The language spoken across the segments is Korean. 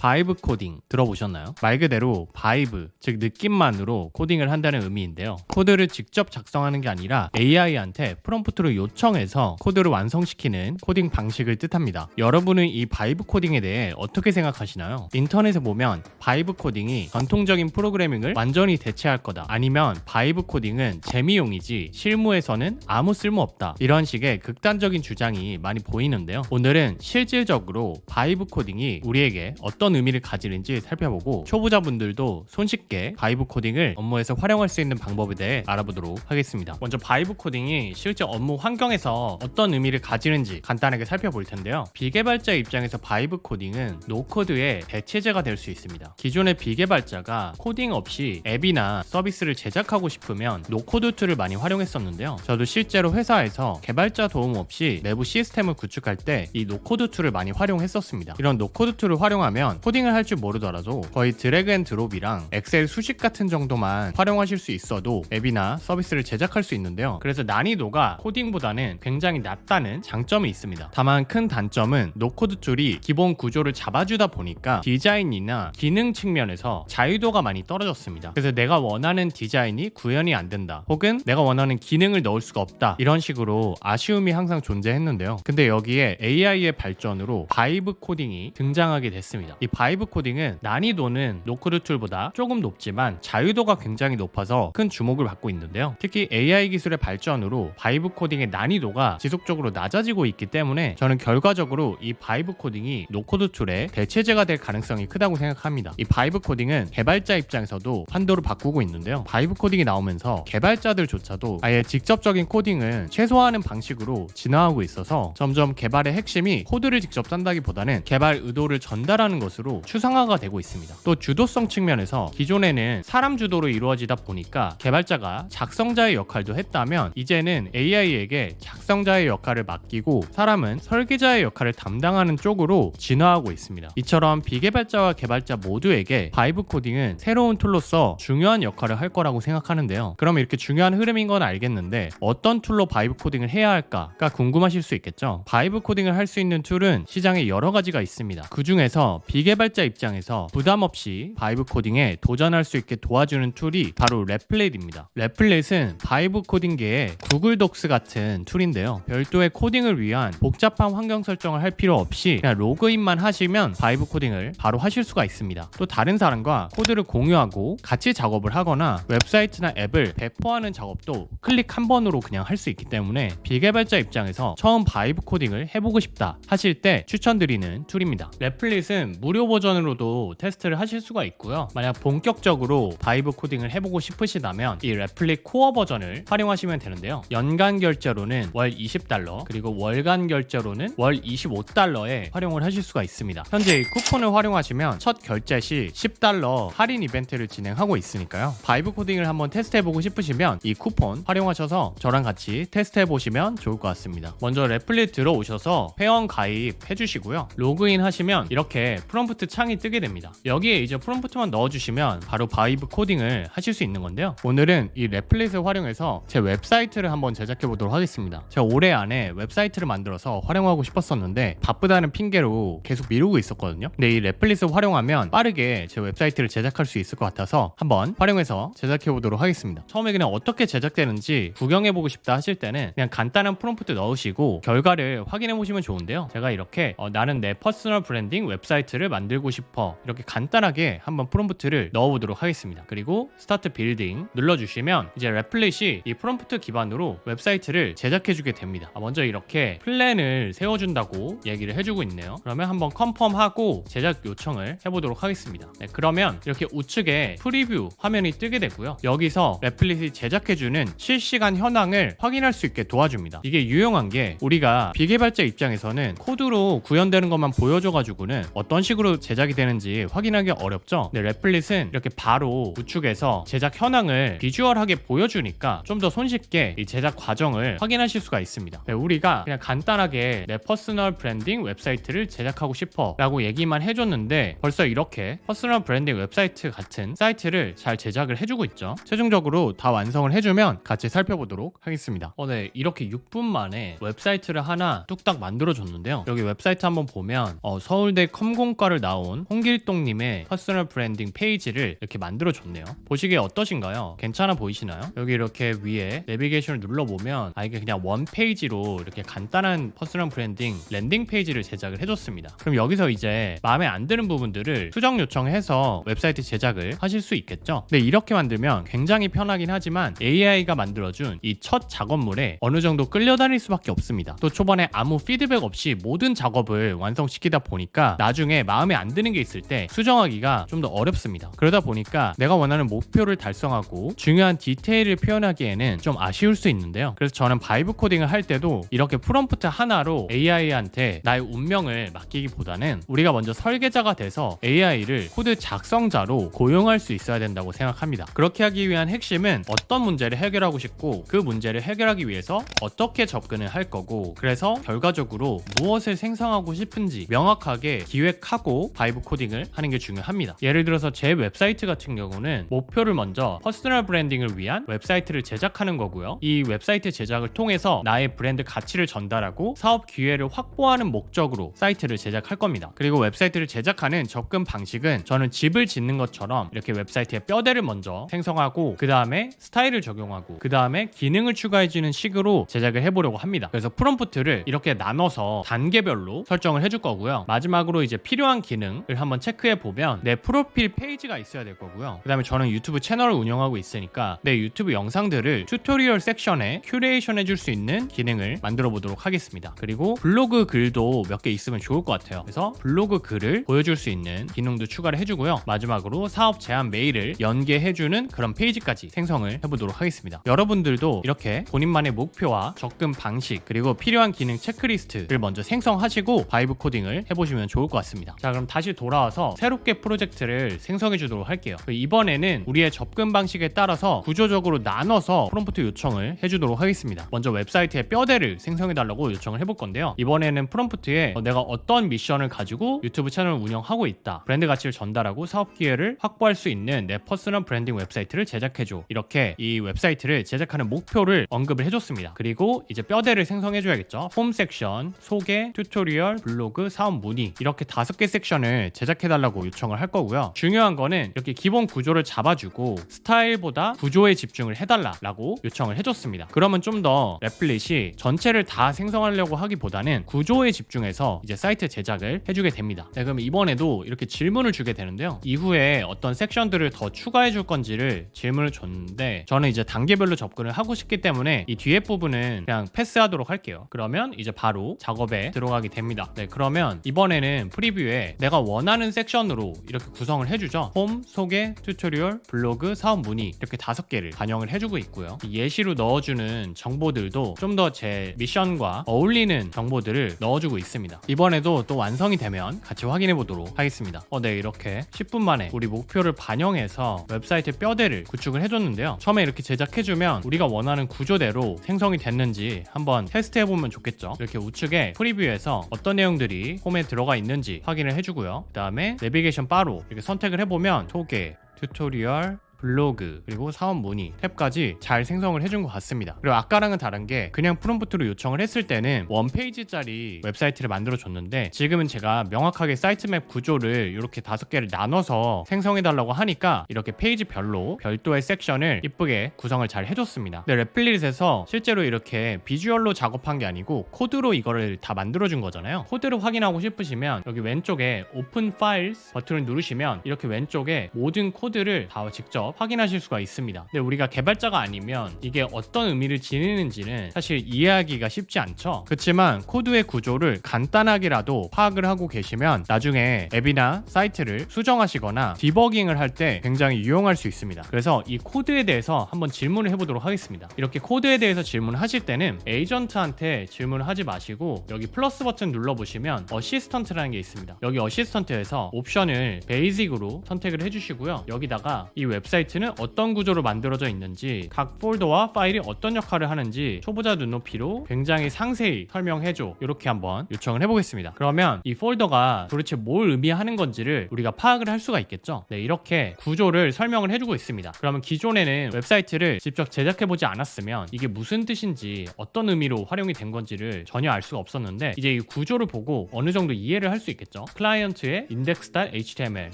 바이브 코딩 들어보셨나요? 말 그대로 바이브, 즉 느낌만으로 코딩을 한다는 의미인데요. 코드를 직접 작성하는 게 아니라 AI한테 프롬프트를 요청해서 코드를 완성시키는 코딩 방식을 뜻합니다. 여러분은 이 바이브 코딩에 대해 어떻게 생각하시나요? 인터넷에 보면 바이브 코딩이 전통적인 프로그래밍을 완전히 대체할 거다, 아니면 바이브 코딩은 재미용이지 실무에서는 아무 쓸모 없다, 이런 식의 극단적인 주장이 많이 보이는데요. 오늘은 실질적으로 바이브 코딩이 우리에게 어떤 의미를 가지는지 살펴보고 초보자분들도 손쉽게 바이브 코딩을 업무에서 활용할 수 있는 방법에 대해 알아보도록 하겠습니다. 먼저 바이브 코딩이 실제 업무 환경에서 어떤 의미를 가지는지 간단하게 살펴볼 텐데요. 비개발자 입장에서 바이브 코딩은 노코드의 대체제가 될 수 있습니다. 기존의 비개발자가 코딩 없이 앱이나 서비스를 제작하고 싶으면 노코드 툴을 많이 활용했었는데요. 저도 실제로 회사에서 개발자 도움 없이 내부 시스템을 구축할 때 이 노코드 툴을 많이 활용했었습니다. 이런 노코드 툴을 활용하면 코딩을 할 줄 모르더라도 거의 드래그 앤 드롭이랑 엑셀 수식 같은 정도만 활용하실 수 있어도 앱이나 서비스를 제작할 수 있는데요. 그래서 난이도가 코딩보다는 굉장히 낮다는 장점이 있습니다. 다만 큰 단점은 노코드 툴이 기본 구조를 잡아주다 보니까 디자인이나 기능 측면에서 자유도가 많이 떨어졌습니다. 그래서 내가 원하는 디자인이 구현이 안 된다, 혹은 내가 원하는 기능을 넣을 수가 없다, 이런 식으로 아쉬움이 항상 존재했는데요. 근데 여기에 AI의 발전으로 바이브 코딩이 등장하게 됐습니다. 이 바이브 코딩은 난이도는 노코드 툴보다 조금 높지만 자유도가 굉장히 높아서 큰 주목을 받고 있는데요. 특히 AI 기술의 발전으로 바이브 코딩의 난이도가 지속적으로 낮아지고 있기 때문에 저는 결과적으로 이 바이브 코딩이 노코드 툴의 대체제가 될 가능성이 크다고 생각합니다. 이 바이브 코딩은 개발자 입장에서도 판도를 바꾸고 있는데요. 바이브 코딩이 나오면서 개발자들조차도 아예 직접적인 코딩을 최소화하는 방식으로 진화하고 있어서 점점 개발의 핵심이 코드를 직접 짠다기보다는 개발 의도를 전달하는 것으로 추상화가 되고 있습니다. 또 주도성 측면에서 기존에는 사람 주도로 이루어지다 보니까 개발자가 작성자의 역할도 했다면 이제는 AI에게 작성자의 역할을 맡기고 사람은 설계자의 역할을 담당하는 쪽으로 진화하고 있습니다. 이처럼 비개발자와 개발자 모두에게 바이브 코딩은 새로운 툴로서 중요한 역할을 할 거라고 생각하는데요. 그럼 이렇게 중요한 흐름인 건 알겠는데 어떤 툴로 바이브 코딩을 해야 할까가 궁금하실 수 있겠죠. 바이브 코딩을 할 수 있는 툴은 시장에 여러 가지가 있습니다. 그 중에서 비개발자 입장에서 부담 없이 바이브 코딩에 도전할 수 있게 도와주는 툴이 바로 랩플릿입니다. 랩플릿은 바이브 코딩계의 구글 독스 같은 툴인데요. 별도의 코딩을 위한 복잡한 환경 설정을 할 필요 없이 그냥 로그인만 하시면 바이브 코딩을 바로 하실 수가 있습니다. 또 다른 사람과 코드를 공유하고 같이 작업을 하거나 웹사이트나 앱을 배포하는 작업도 클릭 한 번으로 그냥 할 수 있기 때문에 비개발자 입장에서 처음 바이브 코딩을 해보고 싶다 하실 때 추천드리는 툴입니다. 랩플릿은 무료 버전으로도 테스트를 하실 수가 있고요. 만약 본격적으로 바이브 코딩을 해보고 싶으시다면 이 랩플릿 코어 버전을 활용하시면 되는데요. 연간 결제로는 월 $20, 그리고 월간 결제로는 월 $25에 활용을 하실 수가 있습니다. 현재 이 쿠폰을 활용하시면 첫 결제 시 $10 할인 이벤트를 진행하고 있으니까요. 바이브 코딩을 한번 테스트해보고 싶으시면 이 쿠폰 활용하셔서 저랑 같이 테스트해보시면 좋을 것 같습니다. 먼저 랩플릿 들어오셔서 회원 가입 해주시고요. 로그인 하시면 이렇게 프롬프트 창이 뜨게 됩니다. 여기에 이제 프롬프트만 넣어주시면 바로 바이브 코딩을 하실 수 있는 건데요. 오늘은 이 랩플릿을 활용해서 제 웹사이트를 한번 제작해보도록 하겠습니다. 제가 올해 안에 웹사이트를 만들어서 활용하고 싶었었는데 바쁘다는 핑계로 계속 미루고 있었거든요. 근데 이 랩플릿을 활용하면 빠르게 제 웹사이트를 제작할 수 있을 것 같아서 한번 활용해서 제작해보도록 하겠습니다. 처음에 그냥 어떻게 제작되는지 구경해보고 싶다 하실 때는 그냥 간단한 프롬프트 넣으시고 결과를 확인해보시면 좋은데요. 제가 이렇게 나는 내 퍼스널 브랜딩 웹사이트를 만들고 싶어, 이렇게 간단하게 한번 프롬프트를 넣어보도록 하겠습니다. 그리고 스타트 빌딩 눌러주시면 이제 랩플릿이 이 프롬프트 기반으로 웹사이트를 제작해주게 됩니다. 먼저 이렇게 플랜을 세워준다고 얘기를 해주고 있네요. 그러면 한번 컨펌하고 제작 요청을 해보도록 하겠습니다. 네, 그러면 이렇게 우측에 프리뷰 화면이 뜨게 되고요. 여기서 랩플릿이 제작해주는 실시간 현황을 확인할 수 있게 도와줍니다. 이게 유용한 게 우리가 비개발자 입장에서는 코드로 구현되는 것만 보여줘가지고는 어떤 식으로 제작이 되는지 확인하기 어렵죠. 근데 랩플릿은 이렇게 바로 우측에서 제작 현황을 비주얼하게 보여주니까 좀 더 손쉽게 이 제작 과정을 확인하실 수가 있습니다. 네, 우리가 그냥 간단하게 내 퍼스널 브랜딩 웹사이트를 제작하고 싶어 라고 얘기만 해줬는데 벌써 이렇게 퍼스널 브랜딩 웹사이트 같은 사이트를 잘 제작을 해주고 있죠. 최종적으로 다 완성을 해주면 같이 살펴보도록 하겠습니다. 네, 이렇게 6분 만에 웹사이트를 하나 뚝딱 만들어줬는데요. 여기 웹사이트 한번 보면 서울대 컴공과를 바로바로 나온 홍길동님의 퍼스널 브랜딩 페이지를 이렇게 만들어줬네요. 보시기에 어떠신가요? 괜찮아 보이시나요? 여기 이렇게 위에 내비게이션을 눌러보면 이게 그냥 원 페이지로 이렇게 간단한 퍼스널 브랜딩 랜딩 페이지를 제작을 해줬습니다. 그럼 여기서 이제 마음에 안 드는 부분들을 수정 요청해서 웹사이트 제작을 하실 수 있겠죠. 근데 이렇게 만들면 굉장히 편하긴 하지만 AI가 만들어준 이 첫 작업물에 어느 정도 끌려다닐 수밖에 없습니다. 또 초반에 아무 피드백 없이 모든 작업을 완성시키다 보니까 나중에 마음에 안 드는 게 있을 때 수정하기가 좀 더 어렵습니다. 그러다 보니까 내가 원하는 목표를 달성하고 중요한 디테일을 표현하기에는 좀 아쉬울 수 있는데요. 그래서 저는 바이브 코딩을 할 때도 이렇게 프롬프트 하나로 AI한테 나의 운명을 맡기기보다는 우리가 먼저 설계자가 돼서 AI를 코드 작성자로 고용할 수 있어야 된다고 생각합니다. 그렇게 하기 위한 핵심은 어떤 문제를 해결하고 싶고 그 문제를 해결하기 위해서 어떻게 접근을 할 거고, 그래서 결과적으로 무엇을 생성하고 싶은지 명확하게 기획하고 바이브 코딩을 하는 게 중요합니다. 예를 들어서 제 웹사이트 같은 경우는 목표를 먼저 퍼스널 브랜딩을 위한 웹사이트를 제작하는 거고요. 이 웹사이트 제작을 통해서 나의 브랜드 가치를 전달하고 사업 기회를 확보하는 목적으로 사이트를 제작할 겁니다. 그리고 웹사이트를 제작하는 접근 방식은 저는 집을 짓는 것처럼 이렇게 웹사이트의 뼈대를 먼저 생성하고 그 다음에 스타일을 적용하고 그 다음에 기능을 추가해주는 식으로 제작을 해보려고 합니다. 그래서 프롬프트를 이렇게 나눠서 단계별로 설정을 해줄 거고요. 마지막으로 이제 필요한 기능을 한번 체크해 보면 내 프로필 페이지가 있어야 될 거고요. 그 다음에 저는 유튜브 채널을 운영하고 있으니까 내 유튜브 영상들을 튜토리얼 섹션에 큐레이션 해줄 수 있는 기능을 만들어 보도록 하겠습니다. 그리고 블로그 글도 몇 개 있으면 좋을 것 같아요. 그래서 블로그 글을 보여줄 수 있는 기능도 추가를 해주고요. 마지막으로 사업 제안 메일을 연계해주는 그런 페이지까지 생성을 해보도록 하겠습니다. 여러분들도 이렇게 본인만의 목표와 접근 방식 그리고 필요한 기능 체크리스트를 먼저 생성하시고 바이브 코딩을 해보시면 좋을 것 같습니다. 자, 그럼 다시 돌아와서 새롭게 프로젝트를 생성해 주도록 할게요. 이번에는 우리의 접근 방식에 따라서 구조적으로 나눠서 프롬프트 요청을 해주도록 하겠습니다. 먼저 웹사이트의 뼈대를 생성해 달라고 요청을 해볼 건데요. 이번에는 프롬프트에 내가 어떤 미션을 가지고 유튜브 채널을 운영하고 있다, 브랜드 가치를 전달하고 사업 기회를 확보할 수 있는 내 퍼스널 브랜딩 웹사이트를 제작해줘, 이렇게 이 웹사이트를 제작하는 목표를 언급을 해줬습니다. 그리고 이제 뼈대를 생성해줘야겠죠. 홈 섹션, 소개, 튜토리얼, 블로그, 사업 문의, 이렇게 5개 섹션을 제작해달라고 요청을 할 거고요. 중요한 거는 이렇게 기본 구조를 잡아주고 스타일보다 구조에 집중을 해달라고 요청을 해줬습니다. 그러면 좀 더 랩플릿이 전체를 다 생성하려고 하기보다는 구조에 집중해서 이제 사이트 제작을 해주게 됩니다. 네, 그럼 이번에도 이렇게 질문을 주게 되는데요. 이후에 어떤 섹션들을 더 추가해 줄 건지를 질문을 줬는데 저는 이제 단계별로 접근을 하고 싶기 때문에 이 뒤에 부분은 그냥 패스하도록 할게요. 그러면 이제 바로 작업에 들어가게 됩니다. 네, 그러면 이번에는 프리뷰에 내가 원하는 섹션으로 이렇게 구성을 해주죠. 홈, 소개, 튜토리얼, 블로그, 사업 문의, 이렇게 5개를 반영을 해주고 있고요. 예시로 넣어주는 정보들도 좀 더 제 미션과 어울리는 정보들을 넣어주고 있습니다. 이번에도 또 완성이 되면 같이 확인해 보도록 하겠습니다. 네, 이렇게 10분 만에 우리 목표를 반영해서 웹사이트 뼈대를 구축을 해줬는데요. 처음에 이렇게 제작해주면 우리가 원하는 구조대로 생성이 됐는지 한번 테스트해보면 좋겠죠. 이렇게 우측에 프리뷰에서 어떤 내용들이 홈에 들어가 있는지 확인을 해주고요. 그 다음에 내비게이션 바로 이렇게 선택을 해보면 소개, 튜토리얼, 블로그, 그리고 사업 문의 탭까지 잘 생성을 해준 것 같습니다. 그리고 아까랑은 다른 게 그냥 프롬프트로 요청을 했을 때는 원페이지짜리 웹사이트를 만들어 줬는데 지금은 제가 명확하게 사이트맵 구조를 이렇게 5개를 나눠서 생성해 달라고 하니까 이렇게 페이지별로 별도의 섹션을 이쁘게 구성을 잘 해줬습니다. 근데 랩플릿에서 실제로 이렇게 비주얼로 작업한 게 아니고 코드로 이거를 다 만들어 준 거잖아요. 코드를 확인하고 싶으시면 여기 왼쪽에 오픈 파일스 버튼을 누르시면 이렇게 왼쪽에 모든 코드를 다 직접 확인하실 수가 있습니다. 근데 우리가 개발자가 아니면 이게 어떤 의미를 지니는지는 사실 이해하기가 쉽지 않죠. 그렇지만 코드의 구조를 간단하게라도 파악을 하고 계시면 나중에 앱이나 사이트를 수정하시거나 디버깅을 할 때 굉장히 유용할 수 있습니다. 그래서 이 코드에 대해서 한번 질문을 해보도록 하겠습니다. 이렇게 코드에 대해서 질문하실 때는 에이전트한테 질문을 하지 마시고 여기 플러스 버튼 눌러보시면 어시스턴트라는 게 있습니다. 여기 어시스턴트에서 옵션을 베이직으로 선택을 해주시고요. 여기다가 이 웹사이트 웹사이트는 어떤 구조로 만들어져 있는지, 각 폴더와 파일이 어떤 역할을 하는지 초보자 눈높이로 굉장히 상세히 설명해줘, 이렇게 한번 요청을 해보겠습니다. 그러면 이 폴더가 도대체 뭘 의미하는 건지를 우리가 파악을 할 수가 있겠죠. 네, 이렇게 구조를 설명을 해주고 있습니다. 그러면 기존에는 웹사이트를 직접 제작해보지 않았으면 이게 무슨 뜻인지, 어떤 의미로 활용이 된 건지를 전혀 알 수가 없었는데, 이제 이 구조를 보고 어느 정도 이해를 할 수 있겠죠. 클라이언트의 index.html,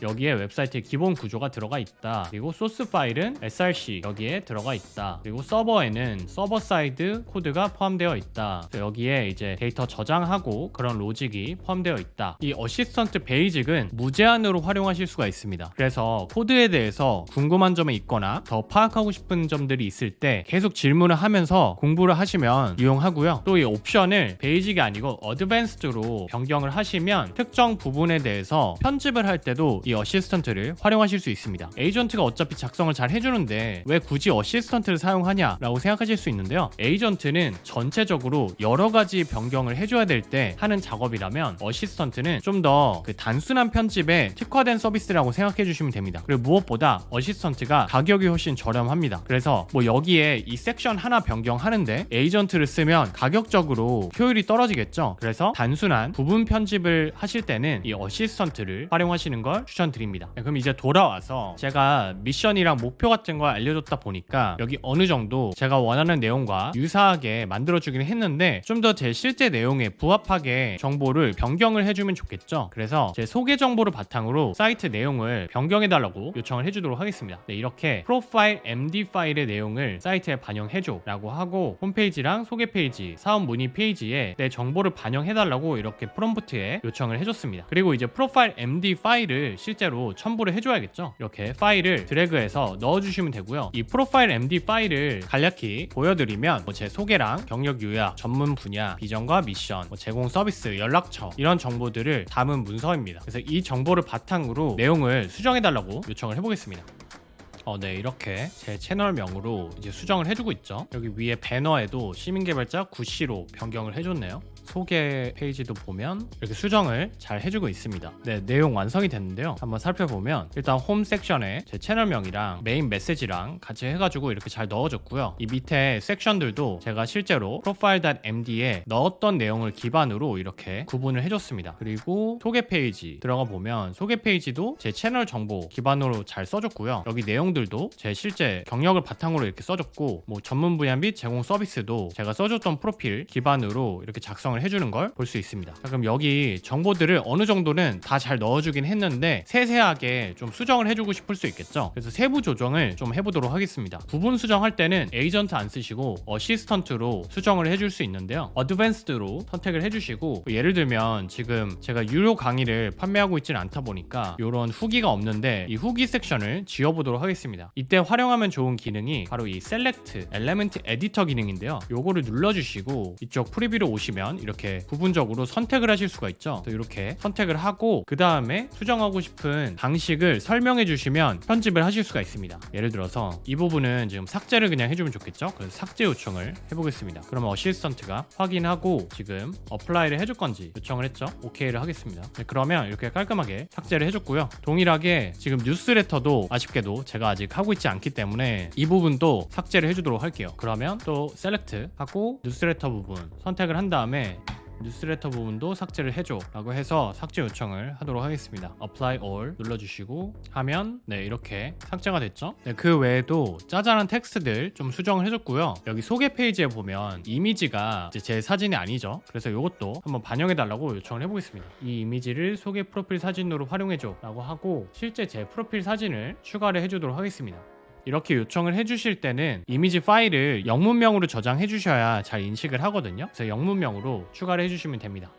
여기에 웹사이트의 기본 구조가 들어가 있다. 그리고 소스 파일은 src, 여기에 들어가 있다. 그리고 서버에는 서버 사이드 코드가 포함되어 있다. 여기에 이제 데이터 저장하고 그런 로직이 포함되어 있다. 이 어시스턴트 베이직은 무제한으로 활용하실 수가 있습니다. 그래서 코드에 대해서 궁금한 점이 있거나 더 파악하고 싶은 점들이 있을 때 계속 질문을 하면서 공부를 하시면 유용하고요. 또 이 옵션을 베이직이 아니고 어드밴스드로 변경을 하시면 특정 부분에 대해서 편집을 할 때도 이 어시스턴트를 활용하실 수 있습니다. 에이전트가 어차피 작성을 잘 해주는데 왜 굳이 어시스턴트를 사용하냐 라고 생각하실 수 있는데요. 에이전트는 전체적으로 여러 가지 변경을 해줘야 될 때 하는 작업이라면, 어시스턴트는 좀 더 그 단순한 편집에 특화된 서비스라고 생각해 주시면 됩니다. 그리고 무엇보다 어시스턴트가 가격이 훨씬 저렴합니다. 그래서 뭐 여기에 이 섹션 하나 변경하는데 에이전트를 쓰면 가격적으로 효율이 떨어지겠죠. 그래서 단순한 부분 편집을 하실 때는 이 어시스턴트를 활용하시는 걸 추천드립니다. 그럼 이제 돌아와서 제가 미션이랑 목표 같은 걸 알려줬다 보니까 여기 어느 정도 제가 원하는 내용과 유사하게 만들어주긴 했는데, 좀 더 제 실제 내용에 부합하게 정보를 변경을 해주면 좋겠죠. 그래서 제 소개 정보를 바탕으로 사이트 내용을 변경해달라고 요청을 해주도록 하겠습니다. 네, 이렇게 프로파일 MD 파일의 내용을 사이트에 반영해줘 라고 하고, 홈페이지랑 소개 페이지, 사업 문의 페이지에 내 정보를 반영해달라고 이렇게 프롬프트에 요청을 해줬습니다. 그리고 이제 프로파일 MD 파일을 실제로 첨부를 해줘야겠죠. 이렇게 파일을 드래그해서 넣어주시면 되고요. 이 프로파일 MD 파일을 간략히 보여드리면 제 소개랑 경력 요약, 전문 분야, 비전과 미션, 제공 서비스, 연락처, 이런 정보들을 담은 문서입니다. 그래서 이 정보를 바탕으로 내용을 수정해달라고 요청을 해보겠습니다. 네, 이렇게 제 채널명으로 이제 수정을 해주고 있죠. 여기 위에 배너에도 시민개발자 구씨로 변경을 해줬네요. 소개 페이지도 보면 이렇게 수정을 잘 해주고 있습니다. 네, 내용 완성이 됐는데요. 한번 살펴보면 일단 홈 섹션에 제 채널명이랑 메인 메시지랑 같이 해가지고 이렇게 잘 넣어줬고요. 이 밑에 섹션들도 제가 실제로 profile.md에 넣었던 내용을 기반으로 이렇게 구분을 해줬습니다. 그리고 소개 페이지 들어가 보면 소개 페이지도 제 채널 정보 기반으로 잘 써줬고요. 여기 내용들도 제 실제 경력을 바탕으로 이렇게 써줬고, 뭐 전문 분야 및 제공 서비스도 제가 써줬던 프로필 기반으로 이렇게 작성을 해주는 걸 볼 수 있습니다. 자, 그럼 여기 정보들을 어느 정도는 다 잘 넣어주긴 했는데 세세하게 좀 수정을 해주고 싶을 수 있겠죠. 그래서 세부 조정을 좀 해보도록 하겠습니다. 부분 수정할 때는 에이전트 안 쓰시고 어시스턴트로 수정을 해줄 수 있는데요. 어드밴스드로 선택을 해주시고, 예를 들면 지금 제가 유료 강의를 판매하고 있지는 않다 보니까 이런 후기가 없는데 이 후기 섹션을 지워보도록 하겠습니다. 이때 활용하면 좋은 기능이 바로 이 셀렉트 엘리멘트 에디터 기능인데요. 요거를 눌러주시고 이쪽 프리뷰로 오시면 이렇게 부분적으로 선택을 하실 수가 있죠. 이렇게 선택을 하고 그 다음에 수정하고 싶은 방식을 설명해 주시면 편집을 하실 수가 있습니다. 예를 들어서 이 부분은 지금 삭제를 그냥 해주면 좋겠죠. 그래서 삭제 요청을 해보겠습니다. 그러면 어시스턴트가 확인하고 지금 어플라이를 해줄 건지 요청을 했죠. 오케이를 하겠습니다. 네, 그러면 이렇게 깔끔하게 삭제를 해줬고요. 동일하게 지금 뉴스레터도 아쉽게도 제가 아직 하고 있지 않기 때문에 이 부분도 삭제를 해주도록 할게요. 그러면 또 셀렉트 하고 뉴스레터 부분 선택을 한 다음에 뉴스레터 부분도 삭제를 해줘 라고 해서 삭제 요청을 하도록 하겠습니다. Apply All 눌러주시고 하면 네, 이렇게 삭제가 됐죠. 네, 그 외에도 짜잘한 텍스트들 좀 수정을 해줬고요. 여기 소개 페이지에 보면 이미지가 이제 제 사진이 아니죠. 그래서 이것도 한번 반영해 달라고 요청을 해보겠습니다. 이 이미지를 소개 프로필 사진으로 활용해줘 라고 하고 실제 제 프로필 사진을 추가를 해주도록 하겠습니다. 이렇게 요청을 해주실 때는 이미지 파일을 영문명으로 저장해 주셔야 잘 인식을 하거든요. 그래서 영문명으로 추가를 해주시면 됩니다.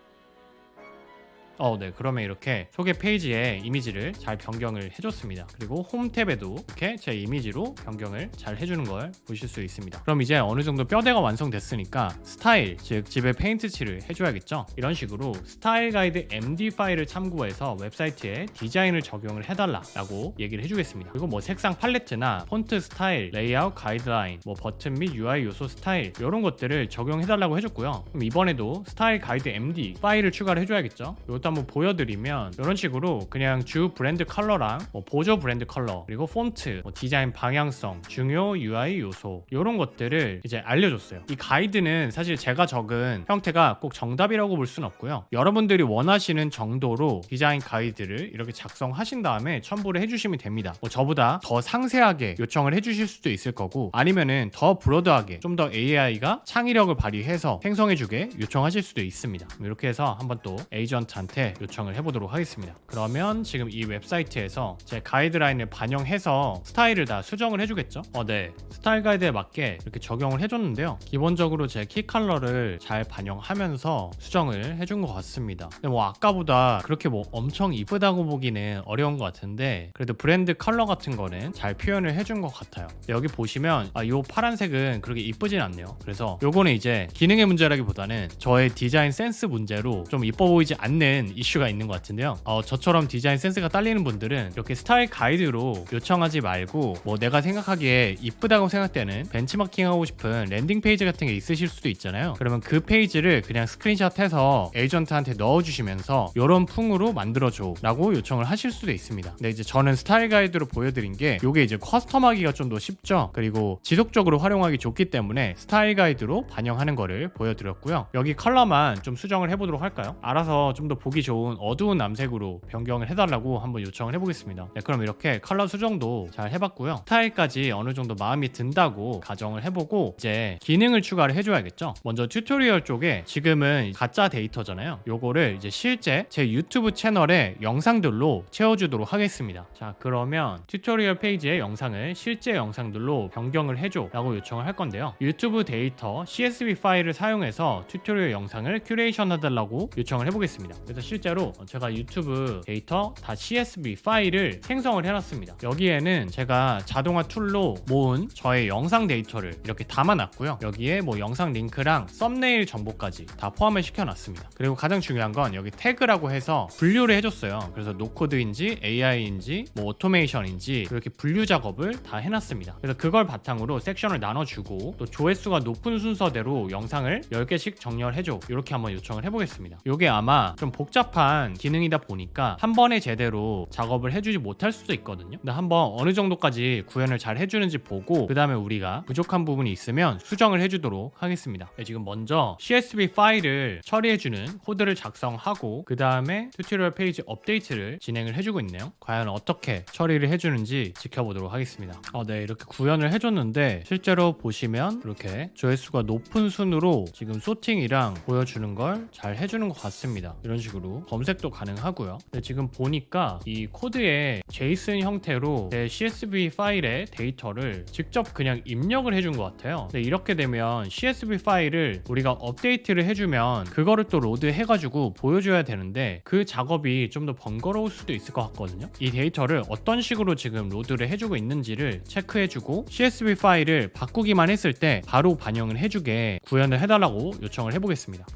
네, 그러면 이렇게 소개 페이지에 이미지를 잘 변경을 해줬습니다. 그리고 홈 탭에도 이렇게 제 이미지로 변경을 잘 해주는 걸 보실 수 있습니다. 그럼 이제 어느 정도 뼈대가 완성됐으니까 스타일, 즉 집에 페인트 칠을 해줘야겠죠. 이런 식으로 스타일 가이드 MD 파일을 참고해서 웹사이트에 디자인을 적용을 해달라 라고 얘기를 해주겠습니다. 그리고 뭐 색상 팔레트나 폰트 스타일, 레이아웃 가이드라인, 뭐 버튼 및 UI 요소 스타일 이런 것들을 적용해달라고 해줬고요. 그럼 이번에도 스타일 가이드 MD 파일을 추가를 해줘야겠죠. 이것도 이것도 한번 보여드리면 이런 식으로 그냥 주 브랜드 컬러랑 보조 브랜드 컬러, 그리고 폰트, 디자인 방향성, 중요 UI 요소 이런 것들을 이제 알려줬어요. 이 가이드는 사실 제가 적은 형태가 꼭 정답이라고 볼 수는 없고요. 여러분들이 원하시는 정도로 디자인 가이드를 이렇게 작성하신 다음에 첨부를 해주시면 됩니다. 저보다 더 상세하게 요청을 해주실 수도 있을 거고, 아니면은 더 브로드하게 좀 더 AI가 창의력을 발휘해서 생성해주게 요청하실 수도 있습니다. 이렇게 해서 한번 또 에이전트한테 요청을 해보도록 하겠습니다. 그러면 지금 이 웹사이트에서 제 가이드라인을 반영해서 스타일을 다 수정을 해주겠죠? 네, 스타일 가이드에 맞게 이렇게 적용을 해줬는데요. 기본적으로 제 키 컬러를 잘 반영하면서 수정을 해준 것 같습니다. 근데 아까보다 그렇게 엄청 이쁘다고 보기는 어려운 것 같은데, 그래도 브랜드 컬러 같은 거는 잘 표현을 해준 것 같아요. 여기 보시면 이 파란색은 그렇게 이쁘진 않네요. 그래서 요거는 이제 기능의 문제라기보다는 저의 디자인 센스 문제로 좀 이뻐 보이지 않는 이슈가 있는 것 같은데요. 저처럼 디자인 센스가 딸리는 분들은 이렇게 스타일 가이드로 요청하지 말고 내가 생각하기에 이쁘다고 생각되는 벤치마킹하고 싶은 랜딩 페이지 같은 게 있으실 수도 있잖아요. 그러면 그 페이지를 그냥 스크린샷해서 에이전트한테 넣어주시면서 이런 풍으로 만들어줘 라고 요청을 하실 수도 있습니다. 근데 이제 저는 스타일 가이드로 보여드린 게 요게 이제 커스텀하기가 좀 더 쉽죠. 그리고 지속적으로 활용하기 좋기 때문에 스타일 가이드로 반영하는 거를 보여드렸고요. 여기 컬러만 좀 수정을 해보도록 할까요? 알아서 좀 더 보기 좋은 어두운 남색으로 변경을 해달라고 한번 요청을 해보겠습니다. 네, 그럼 이렇게 컬러 수정도 잘 해봤고요. 스타일까지 어느 정도 마음이 든다고 가정을 해보고 이제 기능을 추가를 해줘야겠죠. 먼저 튜토리얼 쪽에 지금은 가짜 데이터잖아요. 요거를 이제 실제 제 유튜브 채널에 영상들로 채워주도록 하겠습니다. 자, 그러면 튜토리얼 페이지의 영상을 실제 영상들로 변경을 해줘 라고 요청을 할 건데요. 유튜브 데이터 CSV 파일을 사용해서 튜토리얼 영상을 큐레이션 해달라고 요청을 해보겠습니다. 그래서 실제로 제가 유튜브 데이터 .csv 파일을 생성을 해놨습니다. 여기에는 제가 자동화 툴로 모은 저의 영상 데이터를 이렇게 담아놨고요. 여기에 영상 링크랑 썸네일 정보까지 다 포함을 시켜놨습니다. 그리고 가장 중요한 건 여기 태그라고 해서 분류를 해줬어요. 그래서 노코드인지 AI인지 오토메이션인지 이렇게 분류 작업을 다 해놨습니다. 그래서 그걸 바탕으로 섹션을 나눠주고 또 조회수가 높은 순서대로 영상을 10개씩 정렬해줘 이렇게 한번 요청을 해보겠습니다. 이게 아마 좀 복잡한 기능이다 보니까 한 번에 제대로 작업을 해주지 못할 수도 있거든요. 근데 한번 어느 정도까지 구현을 잘 해주는지 보고 그 다음에 우리가 부족한 부분이 있으면 수정을 해주도록 하겠습니다. 지금 먼저 CSV 파일을 처리해주는 코드를 작성하고 그 다음에 튜토리얼 페이지 업데이트를 진행을 해주고 있네요. 과연 어떻게 처리를 해주는지 지켜보도록 하겠습니다. 네, 이렇게 구현을 해줬는데 실제로 보시면 이렇게 조회수가 높은 순으로 지금 소팅이랑 보여주는 걸 잘 해주는 것 같습니다. 이런 식으로 검색도 가능하고요. 근데 지금 보니까 이 코드에 JSON 형태로 제 CSV 파일의 데이터를 직접 그냥 입력을 해준 것 같아요. 근데 이렇게 되면 CSV 파일을 우리가 업데이트를 해주면 그거를 또 로드 해가지고 보여줘야 되는데 그 작업이 좀 더 번거로울 수도 있을 것 같거든요. 이 데이터를 어떤 식으로 지금 로드를 해주고 있는지를 체크해주고 CSV 파일을 바꾸기만 했을 때 바로 반영을 해주게 구현을 해달라고 요청을 해보겠습니다.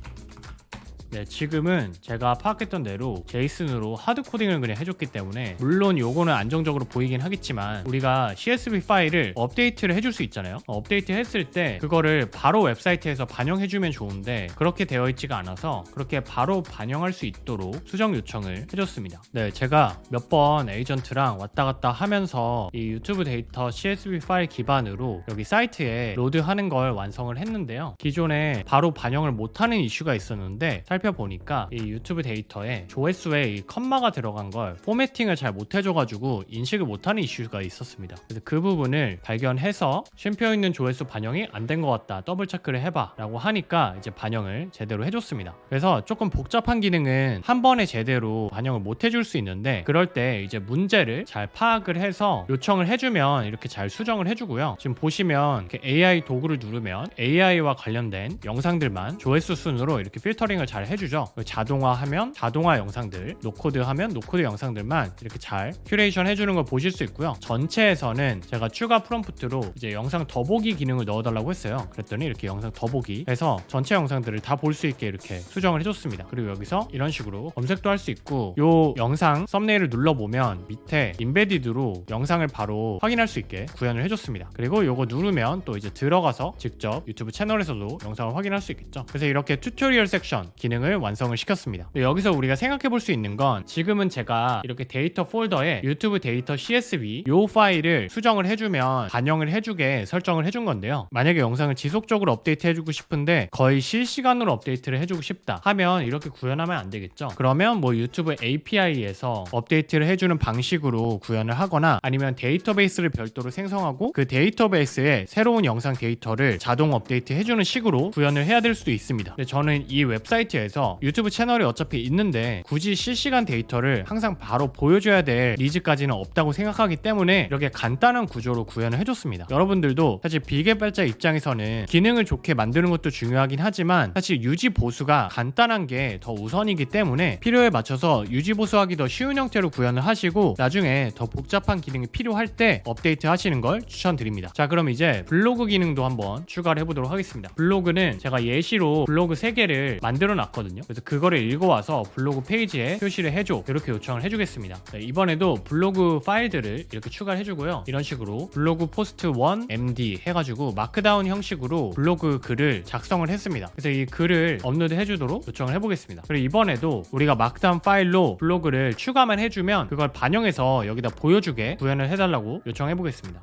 네, 지금은 제가 파악했던 대로 제이슨으로 하드 코딩을 그냥 해줬기 때문에 물론 요거는 안정적으로 보이긴 하겠지만 우리가 CSV 파일을 업데이트를 해줄 수 있잖아요. 업데이트 했을 때 그거를 바로 웹사이트에서 반영해주면 좋은데 그렇게 되어 있지가 않아서 그렇게 바로 반영할 수 있도록 수정 요청을 해줬습니다. 네, 제가 몇 번 에이전트랑 왔다 갔다 하면서 이 유튜브 데이터 CSV 파일 기반으로 여기 사이트에 로드하는 걸 완성을 했는데요. 기존에 바로 반영을 못하는 이슈가 있었는데 살펴보니까 이 유튜브 데이터에 조회수에 이 컴마가 들어간 걸 포매팅을 잘 못해줘가지고 인식을 못하는 이슈가 있었습니다. 그래서 그 부분을 발견해서 쉼표 있는 조회수 반영이 안 된 것 같다, 더블 체크를 해봐 라고 하니까 이제 반영을 제대로 해줬습니다. 그래서 조금 복잡한 기능은 한 번에 제대로 반영을 못 해줄 수 있는데 그럴 때 이제 문제를 잘 파악을 해서 요청을 해주면 이렇게 잘 수정을 해주고요. 지금 보시면 이렇게 AI 도구를 누르면 AI와 관련된 영상들만 조회수 순으로 이렇게 필터링을 잘 해주죠. 자동화하면 자동화 영상들, 노코드하면 노코드 영상들만 이렇게 잘 큐레이션 해주는 걸 보실 수 있고요. 전체에서는 제가 추가 프롬프트로 이제 영상 더보기 기능을 넣어달라고 했어요. 그랬더니 이렇게 영상 더보기 해서 전체 영상들을 다 볼 수 있게 이렇게 수정을 해줬습니다. 그리고 여기서 이런 식으로 검색도 할 수 있고 요 영상 썸네일을 눌러보면 밑에 인베디드로 영상을 바로 확인할 수 있게 구현을 해줬습니다. 그리고 요거 누르면 또 이제 들어가서 직접 유튜브 채널에서도 영상을 확인할 수 있겠죠. 그래서 이렇게 튜토리얼 섹션 기능을 기능을 완성을 시켰습니다. 여기서 우리가 생각해 볼 수 있는 건 지금은 제가 이렇게 데이터 폴더에 유튜브 데이터 CSV 요 파일을 수정을 해주면 반영을 해주게 설정을 해준 건데요. 만약에 영상을 지속적으로 업데이트 해주고 싶은데 거의 실시간으로 업데이트를 해주고 싶다 하면 이렇게 구현하면 안 되겠죠. 그러면 뭐 유튜브 API에서 업데이트를 해주는 방식으로 구현을 하거나 아니면 데이터베이스를 별도로 생성하고 그 데이터베이스에 새로운 영상 데이터를 자동 업데이트 해주는 식으로 구현을 해야 될 수도 있습니다. 근데 저는 이 웹사이트에서 유튜브 채널이 어차피 있는데 굳이 실시간 데이터를 항상 바로 보여줘야 될 니즈까지는 없다고 생각하기 때문에 이렇게 간단한 구조로 구현을 해줬습니다. 여러분들도 사실 비개발자 입장에서는 기능을 좋게 만드는 것도 중요하긴 하지만 사실 유지 보수가 간단한 게 더 우선이기 때문에 필요에 맞춰서 유지 보수하기 더 쉬운 형태로 구현을 하시고 나중에 더 복잡한 기능이 필요할 때 업데이트 하시는 걸 추천드립니다. 자, 그럼 이제 블로그 기능도 한번 추가를 해보도록 하겠습니다. 블로그는 제가 예시로 블로그 3개를 만들어 놨거든요. 그래서 그거를 읽어와서 블로그 페이지에 표시를 해줘 이렇게 요청을 해주겠습니다. 네, 이번에도 블로그 파일들을 이렇게 추가를 해주고요. 이런 식으로 블로그 포스트 1 MD 해가지고 마크다운 형식으로 블로그 글을 작성을 했습니다. 그래서 이 글을 업로드 해주도록 요청을 해보겠습니다. 그리고 이번에도 우리가 마크다운 파일로 블로그를 추가만 해주면 그걸 반영해서 여기다 보여주게 구현을 해달라고 요청해보겠습니다.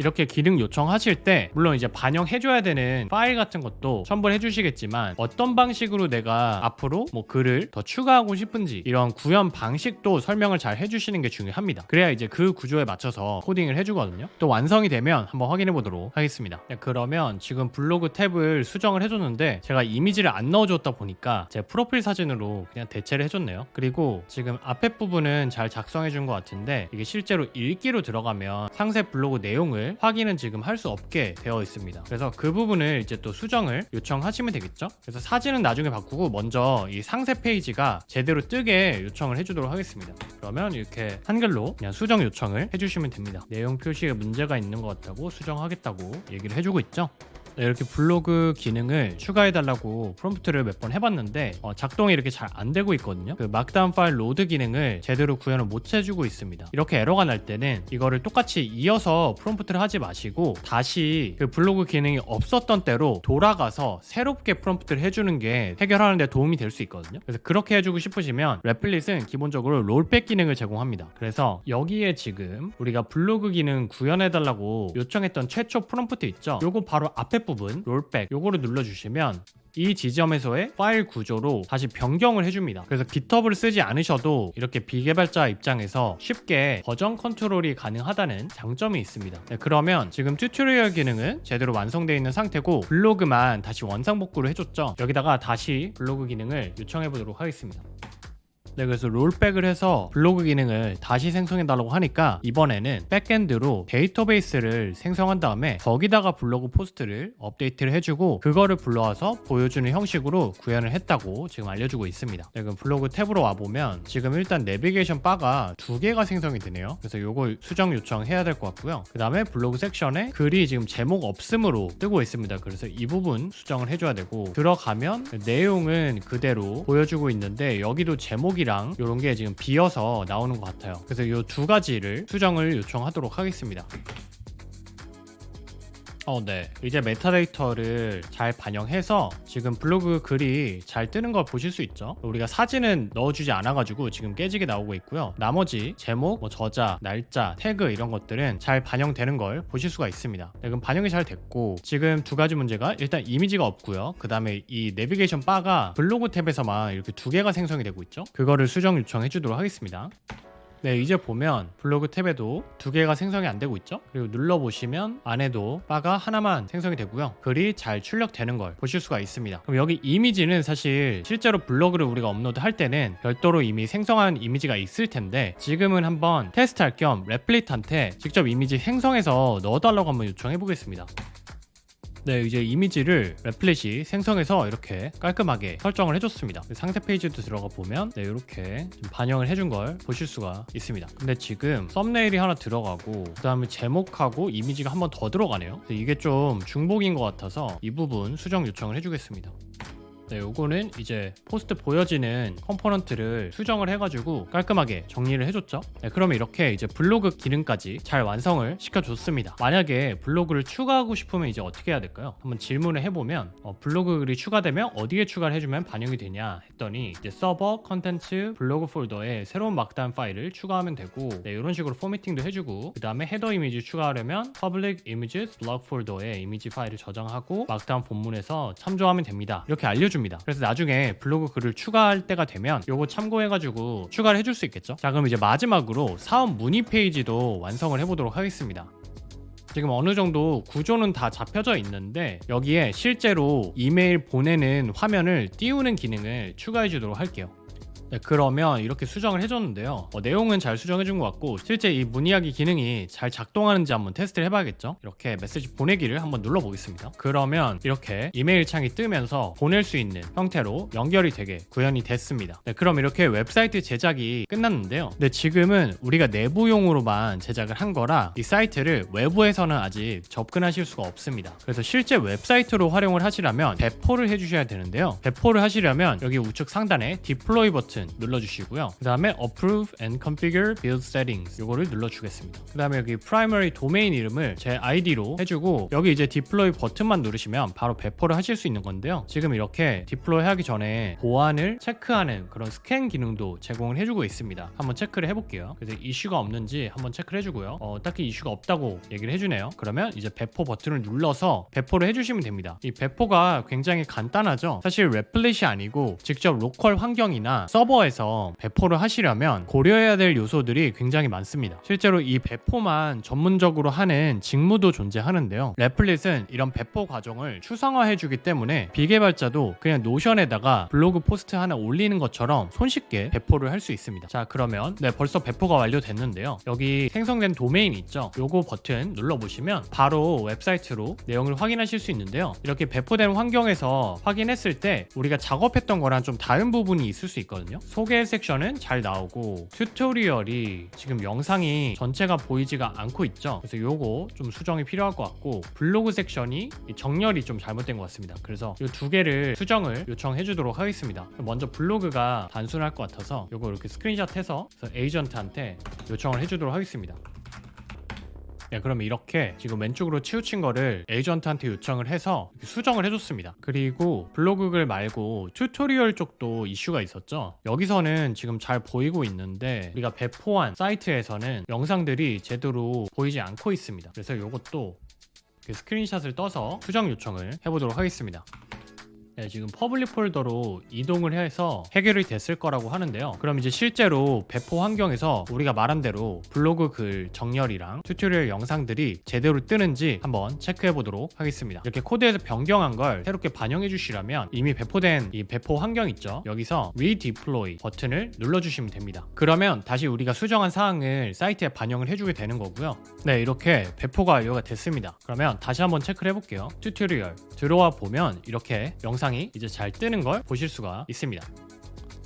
이렇게 기능 요청하실 때 물론 이제 반영해줘야 되는 파일 같은 것도 첨부를 해주시겠지만 어떤 방식으로 내가 앞으로 뭐 글을 더 추가하고 싶은지 이런 구현 방식도 설명을 잘 해주시는 게 중요합니다. 그래야 이제 그 구조에 맞춰서 코딩을 해주거든요. 또 완성이 되면 한번 확인해 보도록 하겠습니다. 그러면 지금 블로그 탭을 수정을 해줬는데 제가 이미지를 안 넣어줬다 보니까 제 프로필 사진으로 그냥 대체를 해줬네요. 그리고 지금 앞에 부분은 잘 작성해 준 것 같은데 이게 실제로 읽기로 들어가면 상세 블로그 내용을 확인은 지금 할 수 없게 되어 있습니다. 그래서 그 부분을 이제 또 수정을 요청하시면 되겠죠. 그래서 사진은 나중에 바꾸고 먼저 이 상세 페이지가 제대로 뜨게 요청을 해주도록 하겠습니다. 그러면 이렇게 한글로 그냥 수정 요청을 해주시면 됩니다. 내용 표시에 문제가 있는 것 같다고 수정하겠다고 얘기를 해주고 있죠. 이렇게 블로그 기능을 추가해달라고 프롬프트를 몇 번 해봤는데 작동이 이렇게 잘 안 되고 있거든요. 그 마크다운 파일 로드 기능을 제대로 구현을 못 해주고 있습니다. 이렇게 에러가 날 때는 이거를 똑같이 이어서 프롬프트를 하지 마시고 다시 그 블로그 기능이 없었던 때로 돌아가서 새롭게 프롬프트를 해주는 게 해결하는 데 도움이 될 수 있거든요. 그래서 그렇게 해주고 싶으시면 레플릿은 기본적으로 롤백 기능을 제공합니다. 그래서 여기에 지금 우리가 블로그 기능 구현해달라고 요청했던 최초 프롬프트 있죠. 요거 바로 앞에 부분 롤백 요거를 눌러주시면 이 지점에서의 파일 구조로 다시 변경을 해줍니다. 그래서 깃허브를 쓰지 않으셔도 이렇게 비개발자 입장에서 쉽게 버전 컨트롤이 가능하다는 장점이 있습니다. 네, 그러면 지금 튜토리얼 기능은 제대로 완성되어 있는 상태고 블로그만 다시 원상복구를 해줬죠. 여기다가 다시 블로그 기능을 요청해 보도록 하겠습니다. 네, 그래서 롤백을 해서 블로그 기능을 다시 생성해달라고 하니까 이번에는 백엔드로 데이터베이스를 생성한 다음에 거기다가 블로그 포스트를 업데이트를 해주고 그거를 불러와서 보여주는 형식으로 구현을 했다고 지금 알려주고 있습니다. 네, 그럼 블로그 탭으로 와보면 지금 일단 내비게이션 바가 2개가 생성이 되네요. 그래서 요거 수정 요청해야 될 것 같고요. 그 다음에 블로그 섹션에 글이 지금 제목 없음으로 뜨고 있습니다. 그래서 이 부분 수정을 해줘야 되고 들어가면 내용은 그대로 보여주고 있는데 여기도 제목이랑 이런 게 지금 비어서 나오는 것 같아요. 그래서 이 2가지를 수정을 요청하도록 하겠습니다. 네. 이제 메타데이터를 잘 반영해서 지금 블로그 글이 잘 뜨는 걸 보실 수 있죠. 우리가 사진은 넣어주지 않아가지고 지금 깨지게 나오고 있고요. 나머지 제목, 저자, 날짜, 태그 이런 것들은 잘 반영되는 걸 보실 수가 있습니다. 네, 그럼 반영이 잘 됐고 지금 2가지 문제가 일단 이미지가 없고요. 그 다음에 이 내비게이션 바가 블로그 탭에서만 이렇게 2개가 생성이 되고 있죠. 그거를 수정 요청해 주도록 하겠습니다. 네, 이제 보면 블로그 탭에도 2개가 생성이 안 되고 있죠. 그리고 눌러보시면 안에도 바가 하나만 생성이 되고요. 글이 잘 출력되는 걸 보실 수가 있습니다. 그럼 여기 이미지는 사실 실제로 블로그를 우리가 업로드 할 때는 별도로 이미 생성한 이미지가 있을 텐데 지금은 한번 테스트할 겸 레플릿한테 직접 이미지 생성해서 넣어달라고 한번 요청해 보겠습니다. 네, 이제 이미지를 레플릿이 생성해서 이렇게 깔끔하게 설정을 해줬습니다. 상세 페이지도 들어가 보면 네, 이렇게 반영을 해준 걸 보실 수가 있습니다. 근데 지금 썸네일이 하나 들어가고 그 다음에 제목하고 이미지가 한 번 더 들어가네요. 이게 좀 중복인 것 같아서 이 부분 수정 요청을 해주겠습니다. 네, 요거는 이제 포스트 보여지는 컴포넌트를 수정을 해가지고 깔끔하게 정리를 해줬죠. 네, 그러면 이렇게 이제 블로그 기능까지 잘 완성을 시켜줬습니다. 만약에 블로그를 추가하고 싶으면 이제 어떻게 해야 될까요? 한번 질문을 해보면 블로그 글이 추가되면 어디에 추가를 해주면 반영이 되냐 했더니 이제 서버, 컨텐츠, 블로그 폴더에 새로운 막다운 파일을 추가하면 되고, 네, 이런 식으로 포매팅도 해주고, 그 다음에 헤더 이미지 추가하려면 public images 블로그 폴더에 이미지 파일을 저장하고 막다운 본문에서 참조하면 됩니다. 이렇게 알려줍니다. 그래서 나중에 블로그 글을 추가할 때가 되면 요거 참고해가지고 추가를 해줄 수 있겠죠. 자, 그럼 이제 마지막으로 사업 문의 페이지도 완성을 해보도록 하겠습니다. 지금 어느 정도 구조는 다 잡혀져 있는데 여기에 실제로 이메일 보내는 화면을 띄우는 기능을 추가해 주도록 할게요. 네, 그러면 이렇게 수정을 해줬는데요. 내용은 잘 수정해준 것 같고 실제 이 문의하기 기능이 잘 작동하는지 한번 테스트를 해봐야겠죠. 이렇게 메시지 보내기를 한번 눌러보겠습니다. 그러면 이렇게 이메일 창이 뜨면서 보낼 수 있는 형태로 연결이 되게 구현이 됐습니다. 네, 그럼 이렇게 웹사이트 제작이 끝났는데요. 네, 지금은 우리가 내부용으로만 제작을 한 거라 이 사이트를 외부에서는 아직 접근하실 수가 없습니다. 그래서 실제 웹사이트로 활용을 하시려면 배포를 해주셔야 되는데요. 배포를 하시려면 여기 우측 상단에 디플로이 버튼 눌러주시고요. 그 다음에 Approve and Configure Build Settings 요거를 눌러주겠습니다. 그 다음에 여기 Primary 도메인 이름을 제 아이디로 해주고 여기 이제 디플로이 버튼만 누르시면 바로 배포를 하실 수 있는 건데요. 지금 이렇게 디플로이 하기 전에 보안을 체크하는 그런 스캔 기능도 제공을 해주고 있습니다. 한번 체크를 해볼게요. 그래서 이슈가 없는지 한번 체크를 해주고요. 딱히 이슈가 없다고 얘기를 해주네요. 그러면 이제 배포 버튼을 눌러서 배포를 해주시면 됩니다. 이 배포가 굉장히 간단하죠. 사실 랩플릿이 아니고 직접 로컬 환경이나 서버에서 배포를 하시려면 고려해야 될 요소들이 굉장히 많습니다. 실제로 이 배포만 전문적으로 하는 직무도 존재하는데요. 랩플릿은 이런 배포 과정을 추상화해 주기 때문에 비개발자도 그냥 노션에다가 블로그 포스트 하나 올리는 것처럼 손쉽게 배포를 할 수 있습니다. 자, 그러면 네, 벌써 배포가 완료됐는데요. 여기 생성된 도메인 있죠? 요거 버튼 눌러보시면 바로 웹사이트로 내용을 확인하실 수 있는데요. 이렇게 배포된 환경에서 확인했을 때 우리가 작업했던 거랑 좀 다른 부분이 있을 수 있거든요. 소개 섹션은 잘 나오고 튜토리얼이 지금 영상이 전체가 보이지가 않고 있죠. 그래서 요거 좀 수정이 필요할 것 같고 블로그 섹션이 정렬이 좀 잘못된 것 같습니다. 그래서 이 두 개를 수정을 요청해 주도록 하겠습니다. 먼저 블로그가 단순할 것 같아서 요거 이렇게 스크린샷 해서 에이전트한테 요청을 해 주도록 하겠습니다. 네, 그럼 이렇게 지금 왼쪽으로 치우친 거를 에이전트한테 요청을 해서 수정을 해줬습니다. 그리고 블로그 글 말고 튜토리얼 쪽도 이슈가 있었죠. 여기서는 지금 잘 보이고 있는데 우리가 배포한 사이트에서는 영상들이 제대로 보이지 않고 있습니다. 그래서 이것도 스크린샷을 떠서 수정 요청을 해보도록 하겠습니다. 네, 지금 퍼블릭 폴더로 이동을 해서 해결이 됐을 거라고 하는데요. 그럼 이제 실제로 배포 환경에서 우리가 말한 대로 블로그 글 정렬이랑 튜토리얼 영상들이 제대로 뜨는지 한번 체크해 보도록 하겠습니다. 이렇게 코드에서 변경한 걸 새롭게 반영해 주시려면 이미 배포된 이 배포 환경 있죠? 여기서 redeploy 버튼을 눌러주시면 됩니다. 그러면 다시 우리가 수정한 사항을 사이트에 반영을 해주게 되는 거고요. 네, 이렇게 배포가 완료가 됐습니다. 그러면 다시 한번 체크를 해볼게요. 튜토리얼 들어와 보면 이렇게 영상이 이제 잘 뜨는 걸 보실 수가 있습니다.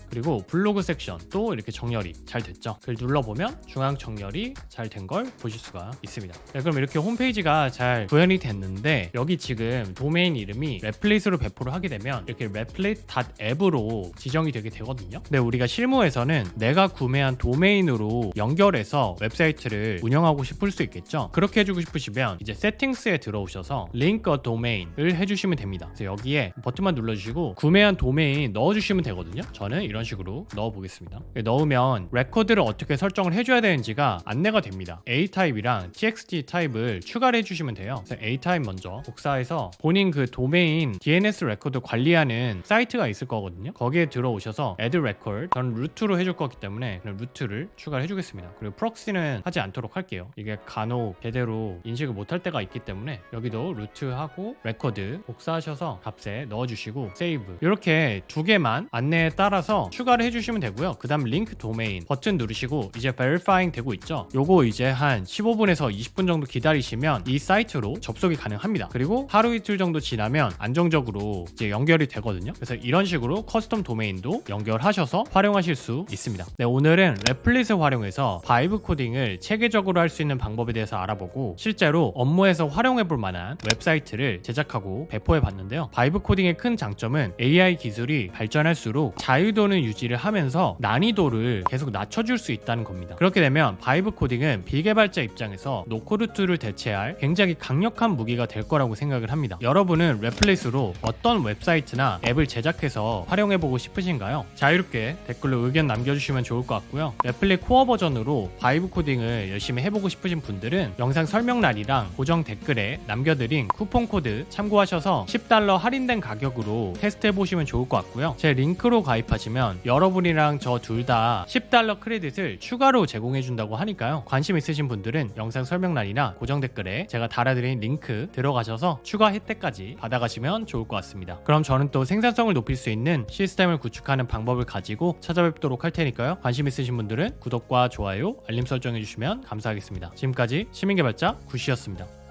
그리고 블로그 섹션 또 이렇게 정렬이 잘 됐죠. 그걸 눌러보면 중앙 정렬이 잘 된 걸 보실 수가 있습니다. 네, 그럼 이렇게 홈페이지가 잘 구현이 됐는데 여기 지금 도메인 이름이 랩플릿으로 배포를 하게 되면 이렇게 replit.app으로 지정이 되게 되거든요. 근데 우리가 실무에서는 내가 구매한 도메인으로 연결해서 웹사이트를 운영하고 싶을 수 있겠죠. 그렇게 해주고 싶으시면 이제 세팅스에 들어오셔서 link a domain을 해주시면 됩니다. 그래서 여기에 버튼만 눌러주시고 구매한 도메인 넣어주시면 되거든요. 저는 이런 식으로 넣어보겠습니다. 넣으면 레코드를 어떻게 설정을 해줘야 되는지가 안내가 됩니다. A 타입이랑 TXT 타입을 추가를 해주시면 돼요. 그래서 A 타입 먼저 복사해서 본인 그 도메인 DNS 레코드 관리하는 사이트가 있을 거거든요. 거기에 들어오셔서 add record, 저는 루트로 해줄 거기 때문에 그냥 루트를 추가를 해주겠습니다. 그리고 프록시는 하지 않도록 할게요. 이게 간혹 제대로 인식을 못할 때가 있기 때문에 여기도 루트하고 레코드 복사하셔서 값에 넣어주시고 세이브, 이렇게 두 개만 안내에 따라서 추가를 해주시면 되고요. 그 다음 링크 도메인 버튼 누르시고 이제 verifying 되고 있죠. 요거 이제 한 15분에서 20분 정도 기다리시면 이 사이트로 접속이 가능합니다. 그리고 하루 이틀 정도 지나면 안정적으로 이제 연결이 되거든요. 그래서 이런 식으로 커스텀 도메인도 연결하셔서 활용하실 수 있습니다. 네, 오늘은 레플릿을 활용해서 바이브 코딩을 체계적으로 할 수 있는 방법에 대해서 알아보고 실제로 업무에서 활용해 볼 만한 웹사이트를 제작하고 배포해 봤는데요. 바이브 코딩의 큰 장점은 AI 기술이 발전할수록 자유도는 유지를 하면서 난이도를 계속 낮춰줄 수 있다는 겁니다. 그렇게 되면 바이브 코딩은 비개발자 입장에서 노코드 툴을 대체할 굉장히 강력한 무기가 될 거라고 생각을 합니다. 여러분은 레플릿으로 어떤 웹사이트나 앱을 제작해서 활용해보고 싶으신가요? 자유롭게 댓글로 의견 남겨주시면 좋을 것 같고요. 레플릿 코어 버전으로 바이브 코딩을 열심히 해보고 싶으신 분들은 영상 설명란이랑 고정 댓글에 남겨드린 쿠폰 코드 참고하셔서 $10 할인된 가격으로 테스트해보시면 좋을 것 같고요. 제 링크로 가입하시면 여러분이랑 저 둘 다 $10 크레딧을 추가로 제공해준다고 하니까요. 관심 있으신 분들은 영상 설명란이나 고정 댓글에 제가 달아드린 링크 들어가셔서 추가 혜택까지 받아가시면 좋을 것 같습니다. 그럼 저는 또 생산성을 높일 수 있는 시스템을 구축하는 방법을 가지고 찾아뵙도록 할 테니까요. 관심 있으신 분들은 구독과 좋아요, 알림 설정해주시면 감사하겠습니다. 지금까지 시민개발자 구시였습니다.